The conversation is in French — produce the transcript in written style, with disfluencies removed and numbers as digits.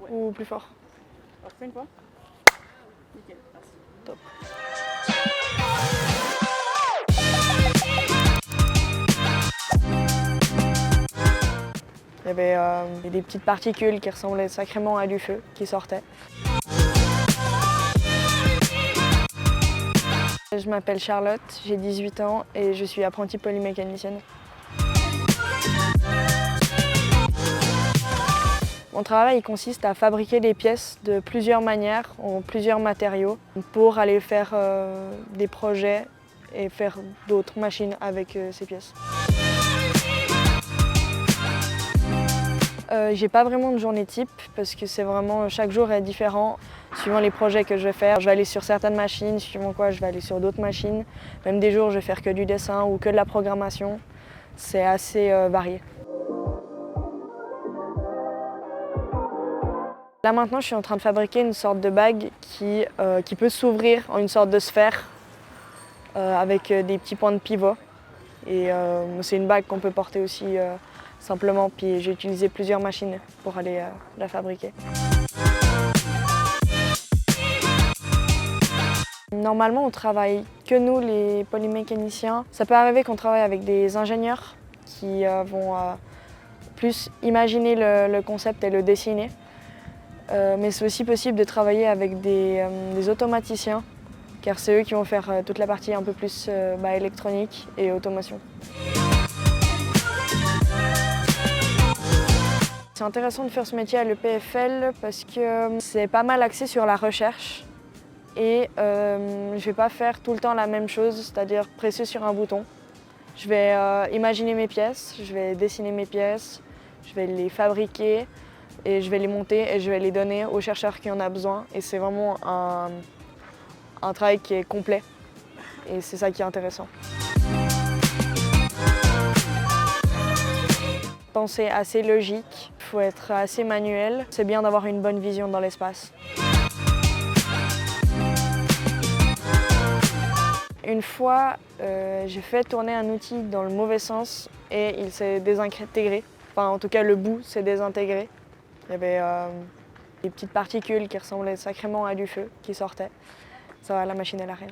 ou plus fort? Alors, fais une fois. Nickel, merci. Top. Il y avait des petites particules qui ressemblaient sacrément à du feu qui sortaient. Je m'appelle Charlotte, j'ai 18 ans et je suis apprentie polymécanicienne. Mon travail consiste à fabriquer des pièces de plusieurs manières, en plusieurs matériaux, pour aller faire des projets et faire d'autres machines avec ces pièces. J'ai pas vraiment de journée type parce que c'est vraiment chaque jour est différent suivant les projets que je vais faire. Je vais aller sur certaines machines, suivant quoi je vais aller sur d'autres machines. Même des jours je vais faire que du dessin ou que de la programmation. C'est assez varié. Là maintenant je suis en train de fabriquer une sorte de bague qui peut s'ouvrir en une sorte de sphère avec des petits points de pivot. Et c'est une bague qu'on peut porter aussi simplement, puis j'ai utilisé plusieurs machines pour aller la fabriquer. Normalement, on travaille que nous, les polymécaniciens. Ça peut arriver qu'on travaille avec des ingénieurs qui vont plus imaginer le concept et le dessiner. Mais c'est aussi possible de travailler avec des automaticiens, car c'est eux qui vont faire toute la partie un peu plus électronique et automation. C'est intéressant de faire ce métier à l'EPFL parce que c'est pas mal axé sur la recherche et je ne vais pas faire tout le temps la même chose, c'est-à-dire presser sur un bouton. Je vais imaginer mes pièces, je vais dessiner mes pièces, je vais les fabriquer et je vais les monter et je vais les donner aux chercheurs qui en ont besoin. Et c'est vraiment un travail qui est complet et c'est ça qui est intéressant. Penser assez logique, il faut être assez manuel. C'est bien d'avoir une bonne vision dans l'espace. Une fois, j'ai fait tourner un outil dans le mauvais sens et il s'est désintégré. Enfin, en tout cas, le bout s'est désintégré. Il y avait des petites particules qui ressemblaient sacrément à du feu qui sortaient. Ça va, la machine elle a rien.